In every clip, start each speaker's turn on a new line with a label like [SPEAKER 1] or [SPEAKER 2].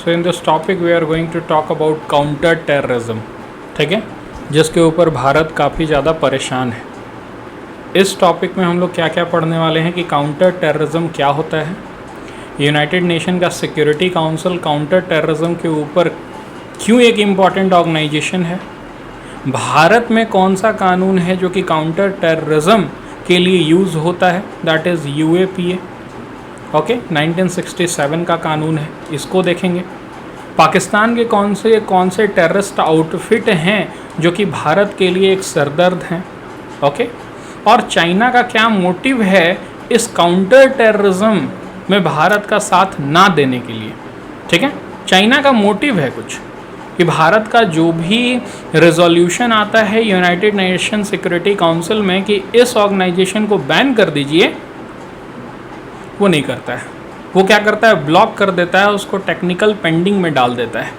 [SPEAKER 1] So in this topic we are going to talk about counter terrorism, ठीक है, जिसके ऊपर भारत काफ़ी ज़्यादा परेशान है। इस टॉपिक में हम लोग क्या क्या पढ़ने वाले हैं कि काउंटर टेररिज्म क्या होता है, यूनाइटेड नेशन का सिक्योरिटी काउंसिल काउंटर टेररिज्म के ऊपर क्यों एक इम्पॉर्टेंट ऑर्गेनाइजेशन है, भारत में कौन सा कानून है जो कि काउंटर टेररिज्म के लिए यूज़ होता है, दैट इज़ UAPA, ओके, 1967 का कानून है, इसको देखेंगे। पाकिस्तान के कौन से टेररिस्ट आउटफिट हैं जो कि भारत के लिए एक सरदर्द हैं, ओके, और चाइना का क्या मोटिव है इस काउंटर टेररिज्म में भारत का साथ ना देने के लिए, ठीक है। चाइना का मोटिव है कुछ कि भारत का जो भी रेजोल्यूशन आता है यूनाइटेड नेशन सिक्योरिटी काउंसिल में कि इस ऑर्गेनाइजेशन को बैन कर दीजिए, वो नहीं करता है। वो क्या करता है, ब्लॉक कर देता है, उसको टेक्निकल पेंडिंग में डाल देता है,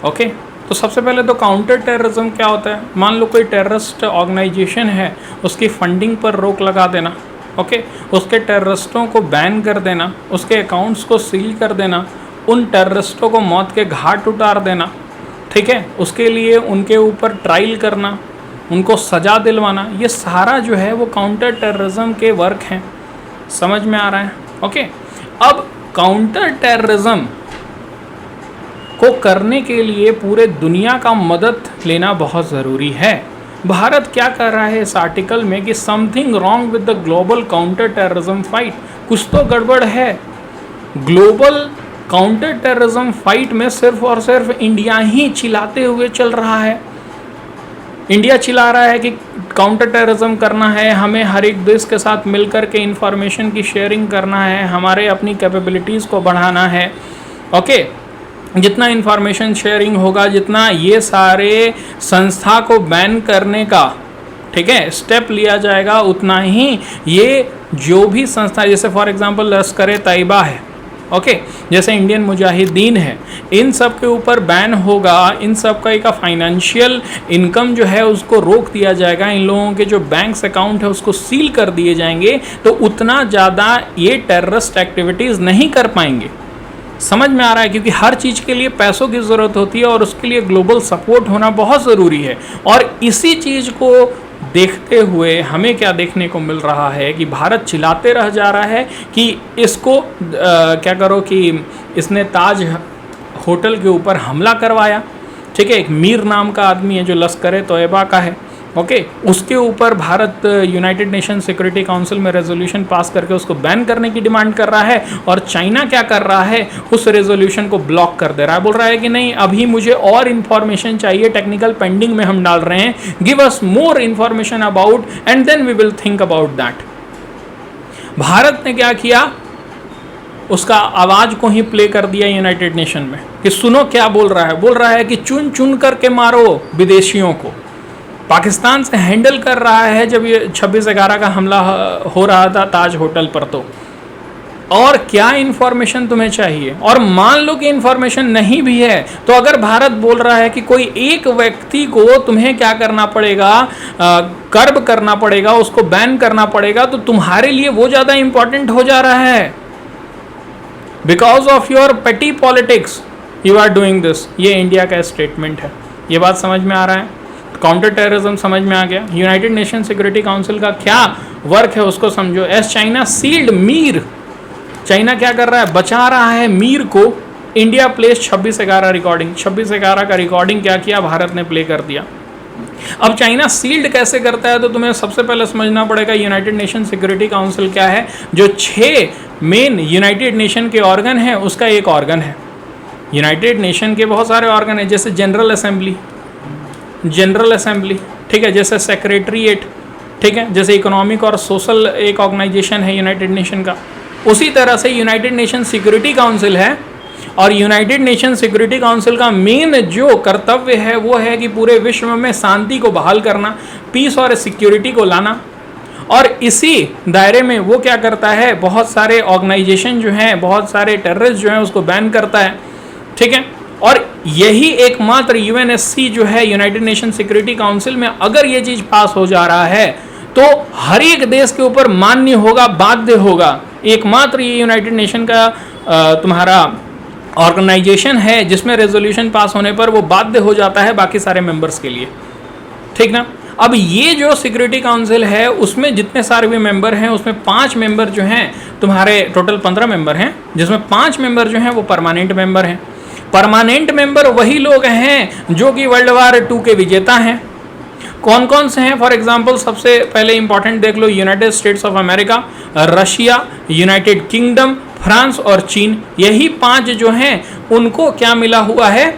[SPEAKER 1] ओके। तो सबसे पहले तो काउंटर टेररिज्म क्या होता है, मान लो कोई टेररिस्ट ऑर्गेनाइजेशन है, उसकी फंडिंग पर रोक लगा देना, ओके, उसके टेररिस्टों को बैन कर देना, उसके अकाउंट्स को सील कर देना, उन टेररिस्टों को मौत के घाट उतार देना, ठीक है, उसके लिए उनके ऊपर ट्रायल करना, उनको सज़ा दिलवाना, ये सारा जो है वो काउंटर टेररिज्म के वर्क हैं। समझ में आ रहा है, ओके। अब काउंटर टेररिज्म को करने के लिए पूरे दुनिया का मदद लेना बहुत ज़रूरी है। भारत क्या कर रहा है इस आर्टिकल में कि something wrong with the global counter terrorism fight, कुछ तो गड़बड़ है। ग्लोबल काउंटर टेररिज्म फाइट में सिर्फ और सिर्फ इंडिया ही चिल्लाते हुए चल रहा है। इंडिया चिल्ला रहा है कि काउंटर टेररिज्म करना है, हमें हर एक देश के साथ मिलकर के इंफॉर्मेशन की शेयरिंग करना है, हमारे अपनी कैपेबिलिटीज़ को बढ़ाना है, ओके। जितना इंफॉर्मेशन शेयरिंग होगा, जितना ये सारे संस्था को बैन करने का, ठीक है, स्टेप लिया जाएगा, उतना ही ये जो भी संस्था, जैसे फॉर एग्जांपल लश्कर तैयबा है, ओके, जैसे इंडियन मुजाहिदीन है, इन सब के ऊपर बैन होगा, इन सब का एक फाइनेंशियल इनकम जो है उसको रोक दिया जाएगा, इन लोगों के जो बैंक्स अकाउंट है उसको सील कर दिए जाएंगे, तो उतना ज़्यादा ये टेररिस्ट एक्टिविटीज़ नहीं कर पाएंगे। समझ में आ रहा है, क्योंकि हर चीज़ के लिए पैसों की ज़रूरत होती है और उसके लिए ग्लोबल सपोर्ट होना बहुत ज़रूरी है। और इसी चीज़ को देखते हुए हमें क्या देखने को मिल रहा है कि भारत चिल्लाते रह जा रहा है कि इसको क्या करो कि इसने ताज होटल के ऊपर हमला करवाया, ठीक है, एक मीर नाम का आदमी है जो लश्कर तैयबा का है, ओके, उसके ऊपर Bharat United nation security council में रेजोल्यूशन पास करके उसको बैन करने की डिमांड कर रहा है। और चाइना क्या कर रहा है, उस रेजोल्यूशन को ब्लॉक कर दे रहा है, बोल रहा है कि नहीं, अभी मुझे और इन्फॉर्मेशन चाहिए, टेक्निकल पेंडिंग में हम डाल रहे हैं, give us more information about and then we will think about that. Bharat ने क्या किया, उसका आवाज़ को ही प्ले कर दिया यूनाइटेड नेशन में कि सुनो क्या बोल रहा है कि चुन चुन करके मारो विदेशियों को। पाकिस्तान से हैंडल कर रहा है जब ये 26/11 का हमला हो रहा था ताज होटल पर, तो और क्या इन्फॉर्मेशन तुम्हें चाहिए। और मान लो कि इन्फॉर्मेशन नहीं भी है, तो अगर भारत बोल रहा है कि कोई एक व्यक्ति को तुम्हें क्या करना पड़ेगा, कर्ब करना पड़ेगा, उसको बैन करना पड़ेगा, तो तुम्हारे लिए वो ज़्यादा इंपॉर्टेंट हो जा रहा है। Because of your petty politics you are doing this, ये इंडिया का स्टेटमेंट है। ये बात समझ में आ रहा है, काउंटर टेररिज्म समझ में आ गया। यूनाइटेड नेशन सिक्योरिटी काउंसिल का क्या वर्क है उसको समझो। एस चाइना सील्ड मीर, चाइना क्या कर रहा है, बचा रहा है मीर को। इंडिया प्लेस 26/11 रिकॉर्डिंग, 26/11 का रिकॉर्डिंग क्या किया, भारत ने प्ले कर दिया। अब चाइना सील्ड कैसे करता है, तो तुम्हें सबसे पहले समझना पड़ेगा यूनाइटेड नेशन सिक्योरिटी काउंसिल क्या है। जो 6 मेन यूनाइटेड नेशन के ऑर्गन है उसका एक ऑर्गन है। यूनाइटेड नेशन के बहुत सारे ऑर्गन है, जैसे जनरल असेंबली, ठीक है, जैसे सेक्रेटरीट, ठीक है, जैसे इकोनॉमिक और सोशल एक ऑर्गेनाइजेशन है यूनाइटेड नेशन का। उसी तरह से यूनाइटेड नेशन सिक्योरिटी काउंसिल है, और यूनाइटेड नेशन सिक्योरिटी काउंसिल का मेन जो कर्तव्य है वो है कि पूरे विश्व में शांति को बहाल करना, पीस और सिक्योरिटी को लाना। और इसी दायरे में वो क्या करता है, बहुत सारे ऑर्गेनाइजेशन जो हैं, बहुत सारे टेररिस्ट जो हैं उसको बैन करता है, ठीक है। और यही एकमात्र यूएनएससी जो है, यूनाइटेड नेशन सिक्योरिटी काउंसिल में अगर ये चीज़ पास हो जा रहा है तो हर एक देश के ऊपर मान्य होगा, बाध्य होगा। एकमात्र ये यूनाइटेड नेशन का तुम्हारा ऑर्गेनाइजेशन है जिसमें रेजोल्यूशन पास होने पर वो बाध्य हो जाता है बाकी सारे मेंबर्स के लिए, ठीक ना। अब ये जो सिक्योरिटी काउंसिल है उसमें जितने सारे भी मेंबर हैं उसमें 5 मेंबर जो हैं तुम्हारे, टोटल 15 मेंबर हैं, जिसमें 5 मेंबर जो हैं वो परमानेंट मेंबर हैं। परमानेंट मेंबर वही लोग हैं जो कि वर्ल्ड वार 2 के विजेता हैं। कौन कौन से हैं? फॉर एग्जाम्पल सबसे पहले इंपॉर्टेंट देख लो, United States of America, Russia, United Kingdom, France और चीन। यही 5 जो हैं उनको क्या मिला हुआ है,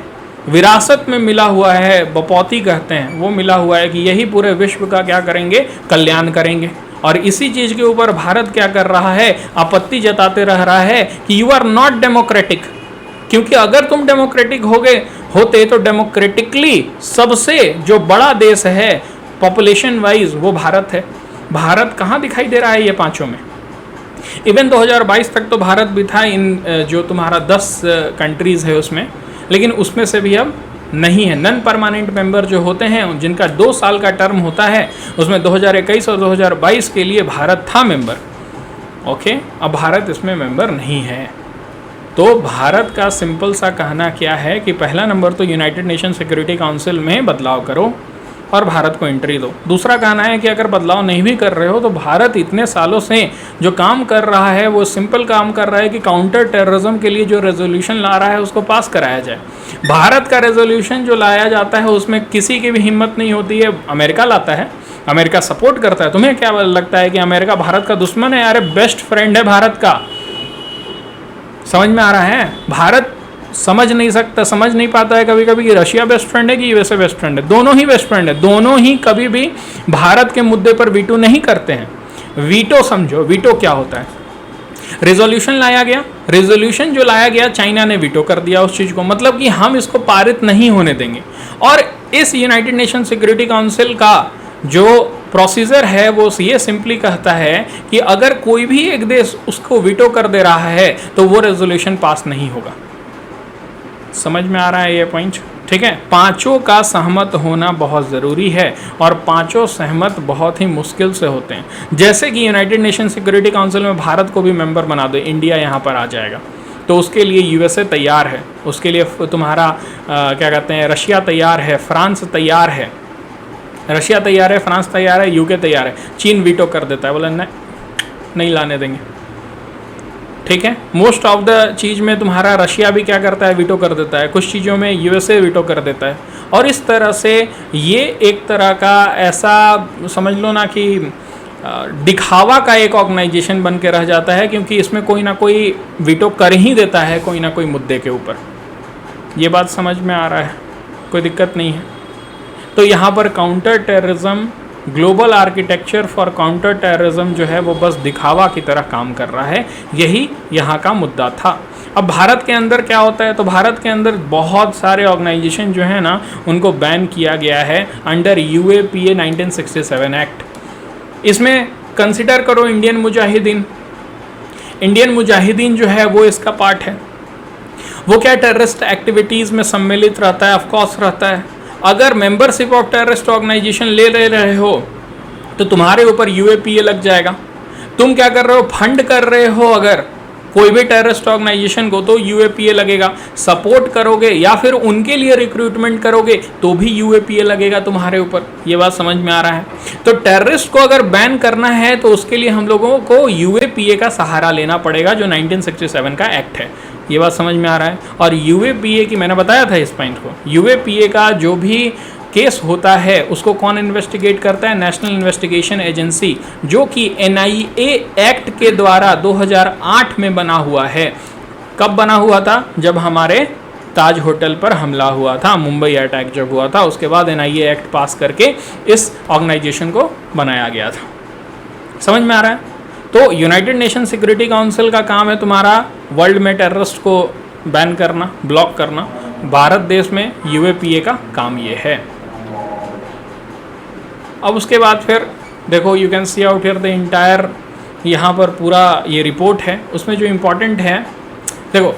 [SPEAKER 1] विरासत में मिला हुआ है, बपौती कहते हैं, वो मिला हुआ है कि यही पूरे विश्व का क्या करेंगे, कल्याण करेंगे। और इसी चीज के ऊपर भारत क्या कर रहा है, आपत्ति जताते रह रहा है कि यू आर नॉट डेमोक्रेटिक। क्योंकि अगर तुम डेमोक्रेटिक होते तो डेमोक्रेटिकली सबसे जो बड़ा देश है पॉपुलेशन वाइज वो भारत है। भारत कहाँ दिखाई दे रहा है ये 5 में? इवन 2022 तक तो भारत भी था इन जो तुम्हारा 10 कंट्रीज है उसमें, लेकिन उसमें से भी अब नहीं है। नॉन परमानेंट मेंबर जो होते हैं जिनका 2 साल का टर्म होता है, उसमें 2021 और 2022 के लिए भारत था मेंबर, ओके। अब भारत इसमें मेंबर नहीं है। तो भारत का सिंपल सा कहना क्या है कि पहला नंबर तो यूनाइटेड नेशन सिक्योरिटी काउंसिल में बदलाव करो और भारत को एंट्री दो। दूसरा कहना है कि अगर बदलाव नहीं भी कर रहे हो तो भारत इतने सालों से जो काम कर रहा है वो सिंपल काम कर रहा है कि काउंटर टेररिज्म के लिए जो रेजोल्यूशन ला रहा है उसको पास कराया जाए। भारत का रेजोल्यूशन जो लाया जाता है उसमें किसी की भी हिम्मत नहीं होती है। अमेरिका लाता है, अमेरिका सपोर्ट करता है। तुम्हें क्या लगता है कि अमेरिका भारत का दुश्मन है? अरे बेस्ट फ्रेंड है भारत का। समझ में आ रहा है? भारत समझ नहीं पाता है कभी कभी कि रशिया बेस्ट फ्रेंड है कि यूएसए बेस्ट फ्रेंड है। दोनों ही बेस्ट फ्रेंड है, दोनों ही कभी भी भारत के मुद्दे पर वीटो नहीं करते हैं। वीटो समझो, वीटो क्या होता है? रेजोल्यूशन लाया गया, रेजोल्यूशन जो लाया गया चाइना ने वीटो कर दिया उस चीज को, मतलब कि हम इसको पारित नहीं होने देंगे। और इस यूनाइटेड नेशन सिक्योरिटी काउंसिल का जो प्रोसीजर है वो ये सिंपली कहता है कि अगर कोई भी एक देश उसको वीटो कर दे रहा है तो वो रेजोल्यूशन पास नहीं होगा। समझ में आ रहा है ये पॉइंट? ठीक है। 5 का सहमत होना बहुत ज़रूरी है और 5 सहमत बहुत ही मुश्किल से होते हैं। जैसे कि यूनाइटेड नेशन सिक्योरिटी काउंसिल में भारत को भी मेंबर बना दो, इंडिया यहाँ पर आ जाएगा, तो उसके लिए यूएसए तैयार है, उसके लिए तुम्हारा क्या कहते हैं, रशिया तैयार है, फ्रांस तैयार है, रशिया तैयार है, फ्रांस तैयार है, यूके तैयार है। चीन वीटो कर देता है, बोला नहीं लाने देंगे। ठीक है। मोस्ट ऑफ द चीज़ में तुम्हारा रशिया भी क्या करता है, वीटो कर देता है। कुछ चीज़ों में यूएसए वीटो कर देता है। और इस तरह से ये एक तरह का ऐसा समझ लो ना कि दिखावा का एक ऑर्गेनाइजेशन बन के रह जाता है, क्योंकि इसमें कोई ना कोई वीटो कर ही देता है कोई ना कोई मुद्दे के ऊपर। ये बात समझ में आ रहा है? कोई दिक्कत नहीं है। तो यहाँ पर counter terrorism, global architecture for counter terrorism जो है वो बस दिखावा की तरह काम कर रहा है। यही यहाँ का मुद्दा था। अब भारत के अंदर क्या होता है, तो भारत के अंदर बहुत सारे ऑर्गेनाइजेशन जो है ना उनको बैन किया गया है अंडर UAPA 1967 एक्ट। इसमें कंसिडर करो इंडियन मुजाहिदीन। इंडियन मुजाहिदीन जो है वो इसका पार्ट है। वो क्या टेररिस्ट एक्टिविटीज़ में सम्मिलित रहता है? ऑफकोर्स रहता है। अगर मेंबरशिप ऑफ टेररिस्ट ऑर्गेनाइजेशन ले रहे हो तो तुम्हारे ऊपर UAPA लग जाएगा। तुम क्या कर रहे हो, फंड कर रहे हो अगर कोई भी टेररिस्ट ऑर्गेनाइजेशन को तो UAPA लगेगा। सपोर्ट करोगे या फिर उनके लिए रिक्रूटमेंट करोगे तो भी UAPA लगेगा तुम्हारे ऊपर। ये बात समझ में आ रहा है? तो टेररिस्ट को अगर बैन करना है तो उसके लिए हम लोगों को UAPA का सहारा लेना पड़ेगा, जो 1967 का एक्ट है। ये बात समझ में आ रहा है? और UAPA की मैंने बताया था इस पॉइंट को, UAPA का जो भी केस होता है उसको कौन इन्वेस्टिगेट करता है? नेशनल इन्वेस्टिगेशन एजेंसी, जो कि NIA एक्ट के द्वारा 2008 में बना हुआ है। कब बना हुआ था? जब हमारे ताज होटल पर हमला हुआ था, मुंबई अटैक जब हुआ था, उसके बाद NIA एक्ट पास करके इस ऑर्गेनाइजेशन को बनाया गया था। समझ में आ रहा है? तो यूनाइटेड नेशन सिक्योरिटी काउंसिल का काम है तुम्हारा वर्ल्ड में टेररिस्ट को बैन करना, ब्लॉक करना। भारत देश में UAPA का काम ये है। अब उसके बाद फिर देखो, you can see out here the entire, यहाँ पर पूरा ये रिपोर्ट है। उसमें जो इम्पोर्टेंट है देखो,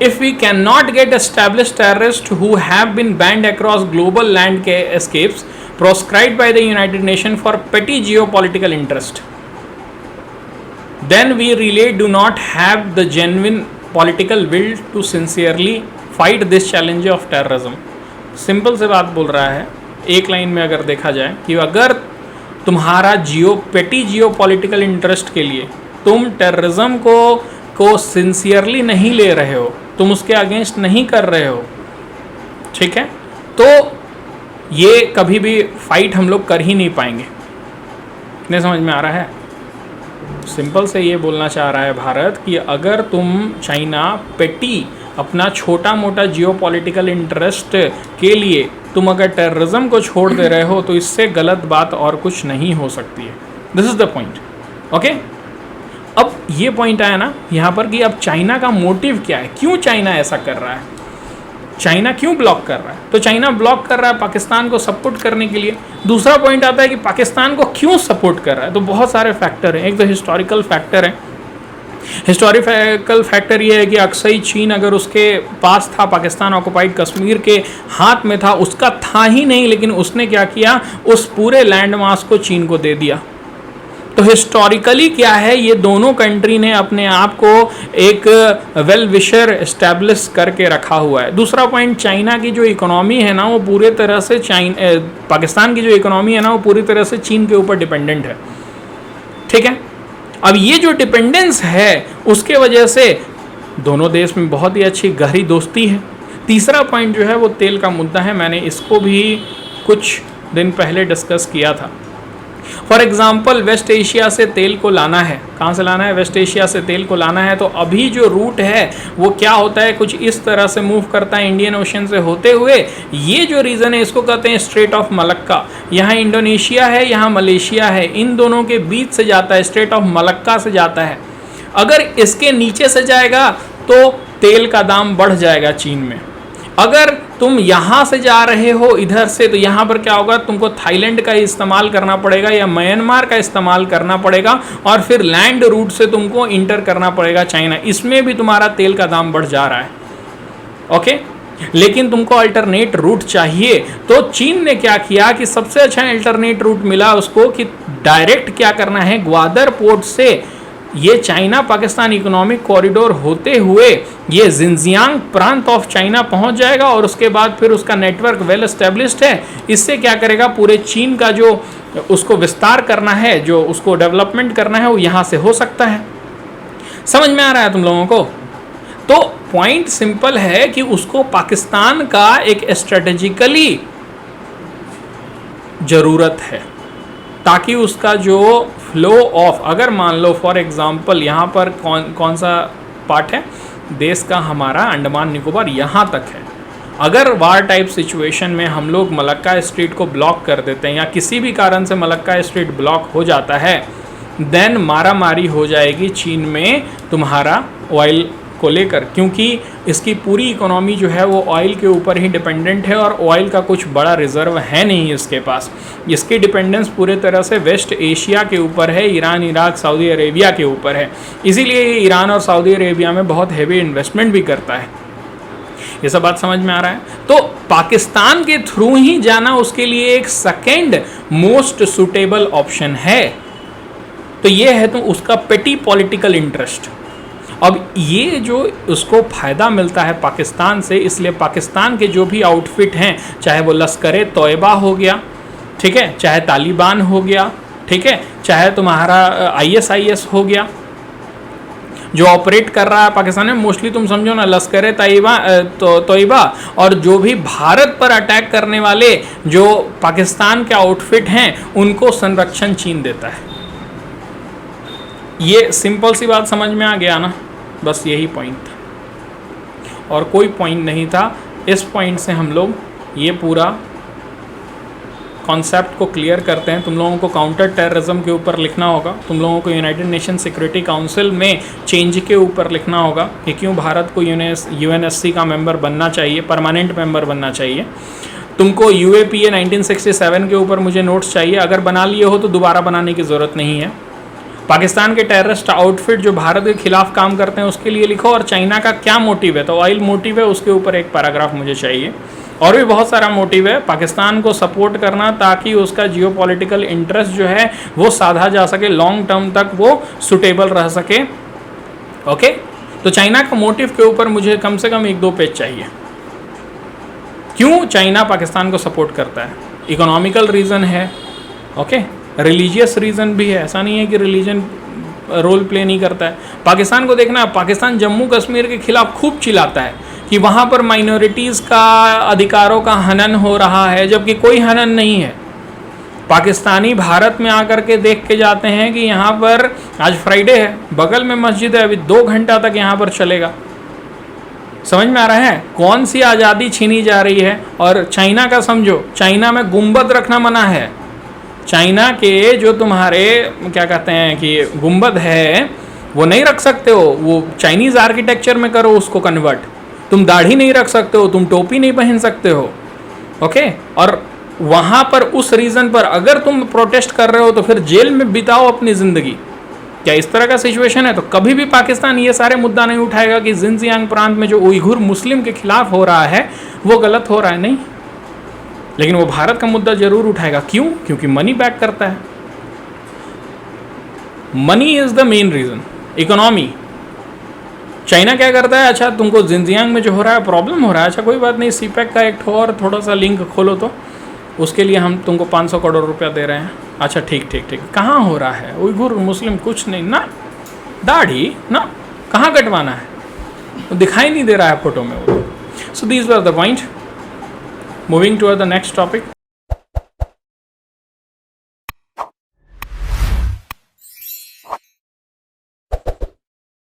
[SPEAKER 1] if we can not get establish terrorist who have been banned across global land के escapes proscribed by the United Nation for petty geopolitical interest, then we really do not have the genuine political will to sincerely fight this challenge of terrorism. Simple से बात बोल रहा है, एक line में अगर देखा जाए कि अगर तुम्हारा पेटी जियो पॉलिटिकल इंटरेस्ट के लिए तुम टेररिज्म को सिंसियरली नहीं ले रहे हो, तुम उसके अगेंस्ट नहीं कर रहे हो, ठीक है, तो ये कभी भी फाइट हम लोग कर ही नहीं पाएंगे। नहीं समझ में आ रहा है? सिंपल से ये बोलना चाह रहा है भारत कि अगर तुम चाइना पेटी अपना छोटा मोटा जियोपॉलिटिकल इंटरेस्ट के लिए तुम अगर टेररिज्म को छोड़ दे रहे हो, तो इससे गलत बात और कुछ नहीं हो सकती है। This is the point. Okay, अब ये पॉइंट आया ना यहाँ पर कि अब चाइना का मोटिव क्या है, क्यों चाइना ऐसा कर रहा है, चाइना क्यों ब्लॉक कर रहा है? तो चाइना ब्लॉक कर रहा है पाकिस्तान को सपोर्ट करने के लिए। दूसरा पॉइंट आता है कि पाकिस्तान को क्यों सपोर्ट कर रहा है, तो बहुत सारे फैक्टर हैं। एक तो हिस्टोरिकल फैक्टर है। हिस्टोरिकल फैक्टर ये है कि अक्सई चीन अगर उसके पास था, पाकिस्तान ऑक्युपाइड कश्मीर के हाथ में था, उसका था ही नहीं, लेकिन उसने क्या किया, उस पूरे लैंड मास को चीन को दे दिया। तो हिस्टोरिकली क्या है, ये दोनों कंट्री ने अपने आप को एक वेल विशर एस्टैब्लिश करके रखा हुआ है। दूसरा पॉइंट, चाइना की जो इकोनॉमी है ना वो पूरे तरह से पाकिस्तान की जो इकोनॉमी है ना वो पूरी तरह से चीन के ऊपर डिपेंडेंट है, ठीक है। अब ये जो डिपेंडेंस है उसके वजह से दोनों देश में बहुत ही अच्छी गहरी दोस्ती है। तीसरा पॉइंट जो है वो तेल का मुद्दा है। मैंने इसको भी कुछ दिन पहले डिस्कस किया था। फॉर एग्जाम्पल, वेस्ट एशिया से तेल को लाना है, कहाँ से लाना है, वेस्ट एशिया से तेल को लाना है, तो अभी जो रूट है वो क्या होता है, कुछ इस तरह से मूव करता है इंडियन ओशन से होते हुए। ये जो रीज़न है इसको कहते हैं स्ट्रेट ऑफ मलक्का। यहाँ इंडोनेशिया है, यहाँ मलेशिया है, इन दोनों के बीच से जाता है, स्ट्रेट ऑफ मलक्का से जाता है। अगर इसके नीचे से जाएगा तो तेल का दाम बढ़ जाएगा चीन में। अगर तुम यहाँ से जा रहे हो इधर से, तो यहाँ पर क्या होगा, तुमको थाईलैंड का इस्तेमाल करना पड़ेगा या म्यांमार का इस्तेमाल करना पड़ेगा, और फिर लैंड रूट से तुमको इंटर करना पड़ेगा चाइना। इसमें भी तुम्हारा तेल का दाम बढ़ जा रहा है। ओके, लेकिन तुमको अल्टरनेट रूट चाहिए, तो चीन ने क्या किया कि सबसे अच्छा अल्टरनेट रूट मिला उसको कि डायरेक्ट क्या करना है, ग्वादर पोर्ट से ये चाइना पाकिस्तान इकोनॉमिक कॉरिडोर होते हुए ये जिनजियांग प्रांत ऑफ चाइना पहुंच जाएगा, और उसके बाद फिर उसका नेटवर्क वेल एस्टेब्लिश्ड है। इससे क्या करेगा, पूरे चीन का जो उसको विस्तार करना है, जो उसको डेवलपमेंट करना है, वो यहाँ से हो सकता है। समझ में आ रहा है तुम लोगों को? तो पॉइंट सिंपल है कि उसको पाकिस्तान का एक स्ट्रेटेजिकली जरूरत है, ताकि उसका जो फ्लो ऑफ, अगर मान लो फॉर एग्जांपल यहाँ पर कौन सा पार्ट है देश का, हमारा अंडमान निकोबार यहाँ तक है। अगर वार टाइप सिचुएशन में हम लोग मलक्का स्ट्रेट को ब्लॉक कर देते हैं या किसी भी कारण से मलक्का स्ट्रेट ब्लॉक हो जाता है, देन मारामारी हो जाएगी चीन में तुम्हारा ऑयल को लेकर, क्योंकि इसकी पूरी इकोनॉमी जो है वो ऑयल के ऊपर ही डिपेंडेंट है, और ऑयल का कुछ बड़ा रिजर्व है नहीं इसके पास। इसकी डिपेंडेंस पूरे तरह से वेस्ट एशिया के ऊपर है, ईरान, इराक, सऊदी अरेबिया के ऊपर है। इसीलिए ये ईरान और सऊदी अरेबिया में बहुत हैवी इन्वेस्टमेंट भी करता है। ये सब बात समझ में आ रहा है? तो पाकिस्तान के थ्रू ही जाना उसके लिए एक सेकेंड मोस्ट सुटेबल ऑप्शन है। तो ये है तो उसका पेटी पॉलिटिकल इंटरेस्ट। अब ये जो उसको फ़ायदा मिलता है पाकिस्तान से, इसलिए पाकिस्तान के जो भी आउटफिट हैं, चाहे वो लश्कर तोयबा हो गया, ठीक है, चाहे तालिबान हो गया, ठीक है, चाहे तुम्हारा ISIS हो गया, जो ऑपरेट कर रहा है पाकिस्तान में, मोस्टली तुम समझो ना लश्कर तोयबा, और जो भी भारत पर अटैक करने वाले जो पाकिस्तान के आउटफिट हैं, उनको संरक्षण चीन देता है। ये सिंपल सी बात समझ में आ गया ना? बस यही पॉइंट था और कोई पॉइंट नहीं था। इस पॉइंट से हम लोग ये पूरा कॉन्सेप्ट को क्लियर करते हैं। तुम लोगों को काउंटर टेररिज्म के ऊपर लिखना होगा, तुम लोगों को यूनाइटेड नेशन सिक्योरिटी काउंसिल में चेंज के ऊपर लिखना होगा कि क्यों भारत को UNSC का मेंबर बनना चाहिए, परमानेंट मेंबर बनना चाहिए। तुमको UAPA 1967 के ऊपर मुझे नोट्स चाहिए, अगर बना लिए हो तो दोबारा बनाने की ज़रूरत नहीं है। पाकिस्तान के टेररिस्ट आउटफिट जो भारत के खिलाफ काम करते हैं उसके लिए लिखो, और चाइना का क्या मोटिव है, तो ऑयल मोटिव है, उसके ऊपर एक पैराग्राफ मुझे चाहिए। और भी बहुत सारा मोटिव है, पाकिस्तान को सपोर्ट करना ताकि उसका जियोपॉलिटिकल इंटरेस्ट जो है वो साधा जा सके, लॉन्ग टर्म तक वो सुटेबल रह सके। ओके, तो चाइना का मोटिव के ऊपर मुझे कम से कम 1-2 पेज चाहिए। क्यों चाइना पाकिस्तान को सपोर्ट करता है? इकोनॉमिकल रीज़न है, ओके, रिलीजियस रीज़न भी है, ऐसा नहीं है कि रिलीजन रोल प्ले नहीं करता है। पाकिस्तान को देखना, पाकिस्तान जम्मू कश्मीर के खिलाफ खूब चिल्लाता है कि वहाँ पर माइनॉरिटीज़ का अधिकारों का हनन हो रहा है, जबकि कोई हनन नहीं है। पाकिस्तानी भारत में आकर के देख के जाते हैं कि यहाँ पर आज फ्राइडे है, बगल में मस्जिद है, अभी 2 घंटा तक यहाँ पर चलेगा। समझ में आ रहा है कौन सी आज़ादी छीनी जा रही है? और चाइना का समझो, चाइना में गुंबद रखना मना है। चाइना के जो तुम्हारे क्या कहते हैं कि गुंबद है वो नहीं रख सकते हो, वो चाइनीज़ आर्किटेक्चर में करो उसको कन्वर्ट। तुम दाढ़ी नहीं रख सकते हो, तुम टोपी नहीं पहन सकते हो, ओके। और वहाँ पर उस रीज़न पर अगर तुम प्रोटेस्ट कर रहे हो तो फिर जेल में बिताओ अपनी ज़िंदगी। क्या इस तरह का सिचुएशन है? तो कभी भी पाकिस्तान ये सारे मुद्दा नहीं उठाएगा कि जिनजियांग प्रांत में जो उइघुर मुस्लिम के खिलाफ हो रहा है वो गलत हो रहा है, नहीं। लेकिन वो भारत का मुद्दा जरूर उठाएगा। क्यों? क्योंकि मनी बैक करता है। Money is the main reason, economy. China क्या करता है, अच्छा तुमको जिनजियांग में जो हो रहा है प्रॉब्लम हो रहा है, अच्छा कोई बात नहीं, सीपैक का एक और थोड़ा सा लिंक खोलो तो उसके लिए हम तुमको 500 करोड़ रुपया दे रहे हैं। अच्छा ठीक ठीक ठीक, कहाँ हो रहा है? उइघुर मुस्लिम कुछ नहीं ना, दाढ़ी ना, कहाँ कटवाना है? वो दिखाई नहीं दे रहा है फोटो में वो। So these were the point. Moving to the next topic.